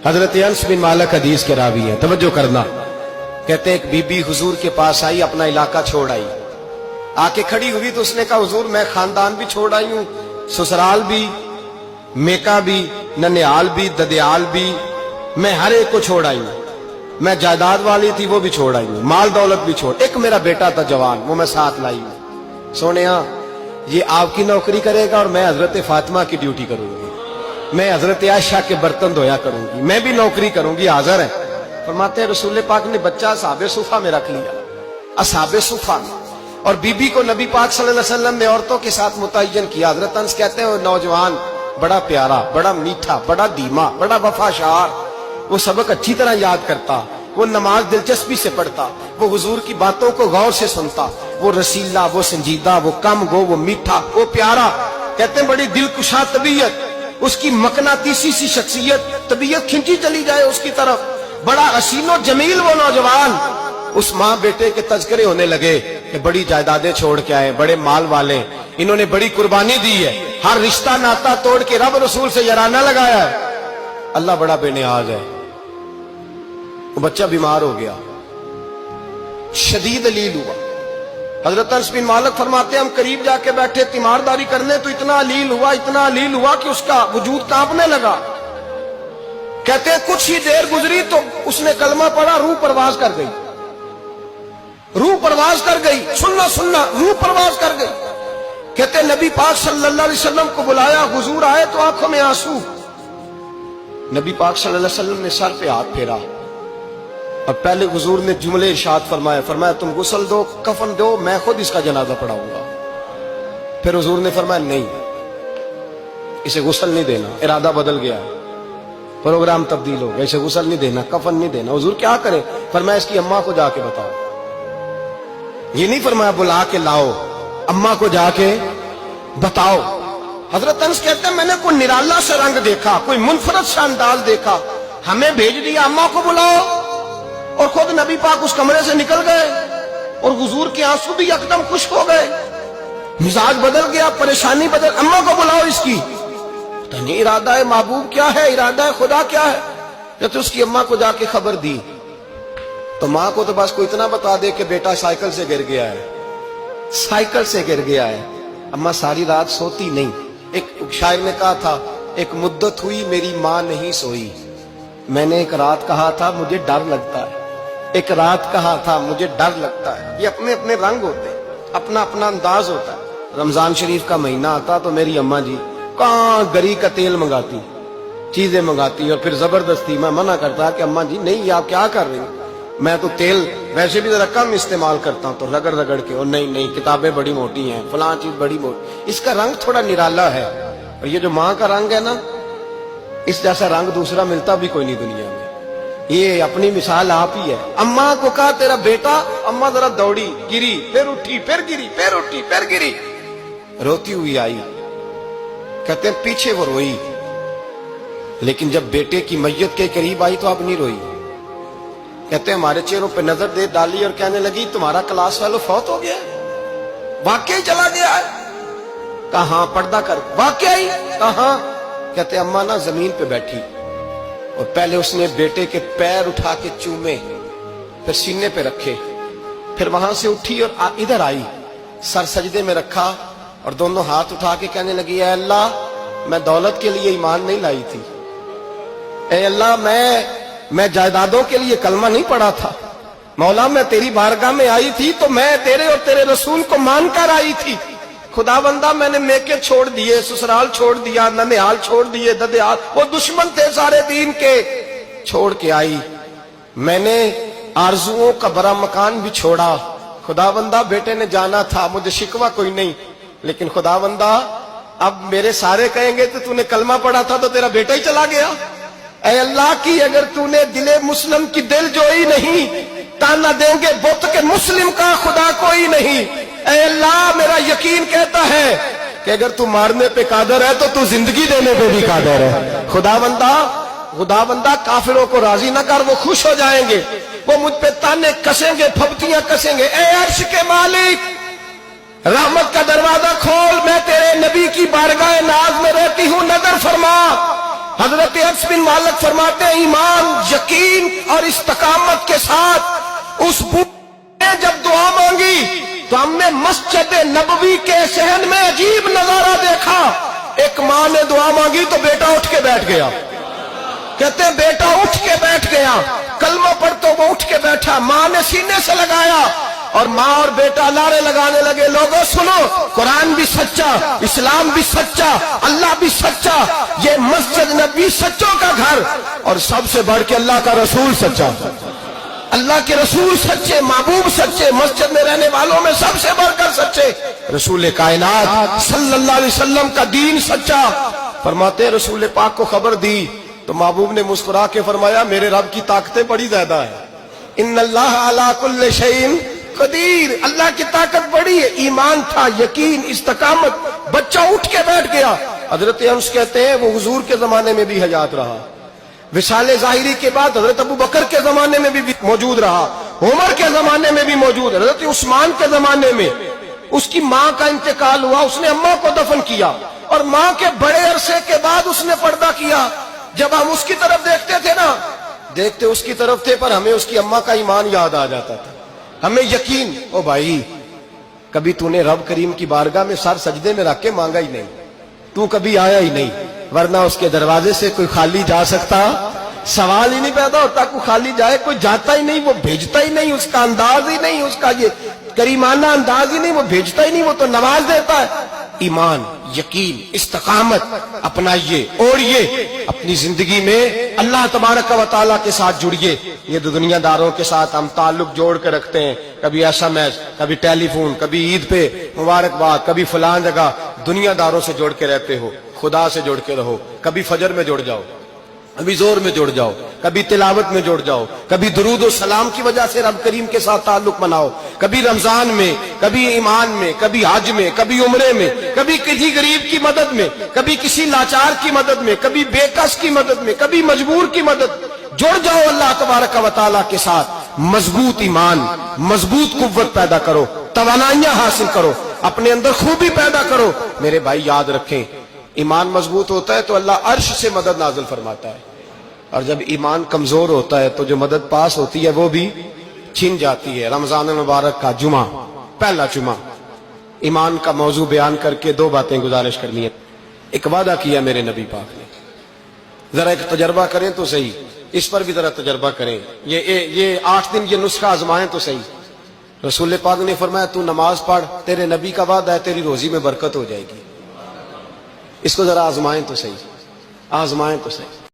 हजरत अंस बिन मालिक हदीस के रावी हैं, तवज्जो करना। कहते एक बीबी हुजूर के पास आई, अपना इलाका छोड़ आई, आके खड़ी हुई तो उसने कहा हुजूर मैं खानदान भी छोड़ आई हूं, ससुराल भी, मेका भी, ननिहाल भी, ददियाल भी, मैं हर एक को छोड़ आई हूं। मैं जायदाद वाली थी वो भी छोड़ आई हूं, माल दौलत भी छोड़, एक मेरा बेटा था जवान वो मैं साथ लाई हूं। सोनिया ये आपकी नौकरी करेगा और मैं हजरत फातिमा की ड्यूटी करूंगी, मैं हजरत आयशा के बर्तन धोया करूंगी, मैं भी नौकरी करूंगी। हाजिर है। फरमाते हैं रसूल पाक ने बच्चा असहाबे सुफा में रख लिया, असहाबे सुफा में, और बीबी को नबी पाक सल्लल्लाहु अलैहि वसल्लम ने औरतों के साथ मुतय्यन किया। हजरत अंस कहते हैं वो नौजवान बड़ा प्यारा, बड़ा मीठा, बड़ा धीमा, बड़ा वफाशार, वो सबक अच्छी तरह याद करता, वो नमाज दिलचस्पी से पढ़ता, वो हुजूर की बातों को गौर से सुनता, वो रसीला, वो संजीदा, वो कम गो, वो मीठा, वो प्यारा। कहते हैं बड़ी दिलकुशा तबीयत, उसकी मकनातीसी सी शख्सियत, तबीयत खिंची चली जाए उसकी तरफ, बड़ा हसीनो जमील वो नौजवान। उस माँ बेटे के तज़किरे होने लगे कि बड़ी जायदादें छोड़ के आए, बड़े माल वाले, इन्होंने बड़ी कुर्बानी दी है, हर रिश्ता नाता तोड़ के रब रसूल से याराना लगाया है, अल्लाह बड़ा बेनियाज है। वो बच्चा बीमार हो गया, शदीद अलील हुआ। हजरत अनस बिन मालिक फरमाते हैं हम करीब जाके बैठे तीमारदारी करने तो इतना अलील हुआ, इतना अलील हुआ कि उसका वजूद कांपने लगा। कहते हैं कुछ ही देर गुजरी तो उसने कलमा पढ़ा, रूह परवाज कर गई, रूह परवाज कर गई, सुनना सुनना, रूह परवाज कर गई। कहते नबी पाक सल्लल्लाहु अलैहि वसल्लम को बुलाया, हुजूर आए तो आंखों में आंसू। नबी पाक सल्लल्लाहु अलैहि वसल्लम ने सर पे हाथ फेरा और पहले हुजूर ने जुमले इरशाद फरमाया, फरमाया तुम गुस्ल दो, कफन दो, मैं खुद इसका जनाजा पढ़ाऊंगा। फिर हुजूर ने फरमाया नहीं, इसे गुस्ल नहीं देना, इरादा बदल गया है, प्रोग्राम तब्दील हो गया, इसे गुस्ल नहीं देना, कफन नहीं देना। हुजूर क्या करें? फरमाया इसकी अम्मा को जाके बताओ। ये नहीं फरमाया बुला के लाओ, अम्मा को जाके बताओ। हजरत अनस कहते हैं मैंने कोई निराला सा रंग देखा, कोई मुनफरद सा अंदाज देखा, हमें भेज दिया अम्मा को बुलाओ, और खुद नबी पाक उस कमरे से निकल गए और हुजूर के आंसू भी एकदम खुश्क हो गए, मिजाज बदल गया, परेशानी बदल, अम्मा को बुलाओ इसकी। तो नहीं इरादा है महबूब क्या है, इरादा है खुदा क्या है? जब तो उसकी अम्मा को जाके खबर दी तो माँ को तो बस को इतना बता दे कि बेटा साइकिल से गिर गया है, साइकिल से गिर गया है। अम्मा सारी रात सोती नहीं। एक शायर ने कहा था एक मुद्दत हुई मेरी माँ नहीं सोई, मैंने एक रात कहा था मुझे डर लगता है, एक रात कहा था मुझे डर लगता है। ये अपने अपने रंग होते हैं, अपना अपना अंदाज होता है। रमजान शरीफ का महीना आता तो मेरी अम्मा जी कहाँ गरी का तेल मंगाती, चीजें मंगाती, और फिर जबरदस्ती मैं मना करता कि अम्मा जी नहीं आप क्या कर रही, मैं तो तेल वैसे भी जरा कम इस्तेमाल करता हूँ, तो रगड़ रगड़ के, और नहीं नहीं किताबें बड़ी मोटी हैं, फलां चीज बड़ी मोटी, इसका रंग थोड़ा निराला है। और ये जो माँ का रंग है ना, इस जैसा रंग दूसरा मिलता भी कोई नहीं दुनिया में। ये अपनी मिसाल आप ही है। अम्मा को कहा तेरा बेटा, अम्मा जरा दौड़ी, गिरी, फिर उठी, फिर गिरी, फिर उठी, फिर गिरी, रोती हुई आई। कहते हैं पीछे वो रोई, लेकिन जब बेटे की मैयत के करीब आई तो अब नहीं रोई। कहते हैं हमारे चेहरों पे नजर दे डाली और कहने लगी तुम्हारा क्लास फेलो फौत हो गया, वाकई चला गया है। कहां? पर्दा कर, वाकई कहां? कहते अम्मा ना जमीन पे बैठी और पहले उसने बेटे के पैर उठा के चूमे, फिर सीने पे रखे, फिर वहां से उठी और इधर आई, सर सजदे में रखा और दोनों हाथ उठा के कहने लगी ऐ अल्लाह मैं दौलत के लिए ईमान नहीं लाई थी, ऐ अल्लाह मैं जायदादों के लिए कलमा नहीं पढ़ा था, मौला मैं तेरी बारगाह में आई थी तो मैं तेरे और तेरे रसूल को मानकर आई थी। खुदाबंदा मैंने मेके छोड़ दिए, ससुराल छोड़ दिया, ननिहाल छोड़ दिए, ददियाल, वो दुश्मन थे सारे दीन के, छोड़ के आई। मैंने आरजुओं का बड़ा मकान भी छोड़ा। खुदाबंदा बेटे ने जाना था, मुझे शिकवा कोई नहीं, लेकिन खुदाबंदा अब मेरे सारे कहेंगे तो तूने कलमा पढ़ा था तो तेरा बेटा ही चला गया। ऐ अल्लाह की अगर तूने दिले मुस्लिम की दिल जोई नहीं, ताना देंगे बुत के मुस्लिम का खुदा कोई नहीं। ऐ अल्लाह मेरा यकीन कहता है कि अगर तू मारने पे कादर है तो तू जिंदगी देने पे भी कादर है। खुदाबंदा काफिरों को राजी न कर, वो खुश हो जाएंगे, वो मुझ पे ताने कसेंगे, फबतियां कसेंगे। ऐ अर्श के मालिक रहमत का दरवाजा खोल, मैं तेरे नबी की बारगाह नाज में रहती हूँ, नजर फरमा। حضرت انس بن مالک فرماتے ہیں ایمان، یقین اور استقامت کے ساتھ اس بوڑھے نے جب دعا مانگی تو ہم نے مسجد نبوی کے صحن میں عجیب نظارہ دیکھا. ایک ماں نے دعا مانگی تو بیٹا اٹھ کے بیٹھ گیا. کہتے ہیں بیٹا اٹھ کے بیٹھ گیا، کلمہ پڑھ تو وہ اٹھ کے بیٹھا، ماں نے سینے سے لگایا اور ماں اور بیٹا نعرے لگانے لگے، لوگوں سنو، قرآن بھی سچا، اسلام بھی سچا، اللہ بھی سچا، یہ مسجد نبی سچوں کا گھر، اور سب سے بڑھ کے اللہ کا رسول سچا. اللہ کے رسول سچے، محبوب سچے، مسجد میں رہنے والوں میں سب سے بڑھ کر سچے، رسول کائنات صلی اللہ علیہ وسلم کا دین سچا. فرماتے رسول پاک کو خبر دی تو محبوب نے مسکرا کے فرمایا میرے رب کی طاقتیں بڑی زیادہ ہیں. ان اللہ علی کل شیء قدیر، اللہ کی طاقت بڑی ہے. ایمان تھا، یقین، استقامت، بچہ اٹھ کے بیٹھ گیا. حضرت انس کہتے ہیں وہ حضور کے زمانے میں بھی حیات رہا، وصال ظاہری کے بعد حضرت ابو بکر کے زمانے میں بھی موجود رہا، عمر کے زمانے میں بھی موجود، حضرت عثمان کے زمانے میں. اس کی ماں کا انتقال ہوا، اس نے اماں کو دفن کیا، اور ماں کے بڑے عرصے کے بعد اس نے پردہ کیا. جب ہم اس کی طرف دیکھتے تھے نا، دیکھتے اس کی طرف تھے، پر ہمیں اس کی اماں کا ایمان یاد آ جاتا تھا، ہمیں یقین. او بھائی، کبھی تو نے رب کریم کی بارگاہ میں سر سجدے میں رکھ کے مانگا ہی نہیں، تو کبھی آیا ہی نہیں، ورنہ اس کے دروازے سے کوئی خالی جا سکتا؟ سوال ہی نہیں پیدا ہوتا کوئی خالی جائے. کوئی جاتا ہی نہیں، وہ بھیجتا ہی نہیں، اس کا انداز ہی نہیں، اس کا یہ کریمانہ انداز ہی نہیں، وہ بھیجتا ہی نہیں، وہ تو نواز دیتا ہے. ایمان، یقین، استقامت اپنائیے، اوڑھیے اپنی زندگی میں، اللہ تبارک و تعالیٰ کے ساتھ جڑیے. یہ دنیا داروں کے ساتھ ہم تعلق جوڑ کے رکھتے ہیں، کبھی SMS، کبھی ٹیلی فون، کبھی عید پہ مبارکباد، کبھی فلان جگہ. دنیا داروں سے جوڑ کے رہتے ہو، خدا سے جوڑ کے رہو. کبھی فجر میں جڑ جاؤ، کبھی زور میں جڑ جاؤ، کبھی تلاوت میں جڑ جاؤ، کبھی درود و سلام کی وجہ سے رب کریم کے ساتھ تعلق بناؤ، کبھی رمضان میں، کبھی ایمان میں، کبھی حج میں، کبھی عمرے میں، کبھی کسی غریب کی مدد میں، کبھی کسی لاچار کی مدد میں، کبھی بے کس کی مدد میں، کبھی مجبور کی مدد. جڑ جاؤ اللہ تبارک و تعالیٰ کے ساتھ. مضبوط ایمان، مضبوط قوت پیدا کرو، توانائیاں حاصل کرو، اپنے اندر خوبی پیدا کرو. میرے بھائی یاد رکھیں، ایمان مضبوط ہوتا ہے تو اللہ عرش سے مدد نازل فرماتا ہے، اور جب ایمان کمزور ہوتا ہے تو جو مدد پاس ہوتی ہے وہ بھی چھن جاتی ہے. رمضان المبارک کا جمعہ، پہلا جمعہ، ایمان کا موضوع بیان کر کے دو باتیں گزارش کرنی ہے. ایک وعدہ کیا میرے نبی پاک نے، ذرا ایک تجربہ کریں تو صحیح، اس پر بھی ذرا تجربہ کریں. یہ 8 دن یہ نسخہ آزمائیں تو صحیح. رسول پاک نے فرمایا تو نماز پڑھ، تیرے نبی کا وعدہ ہے تیری روزی میں برکت ہو جائے گی. اس کو ذرا آزمائیں تو صحیح، آزمائیں تو صحیح.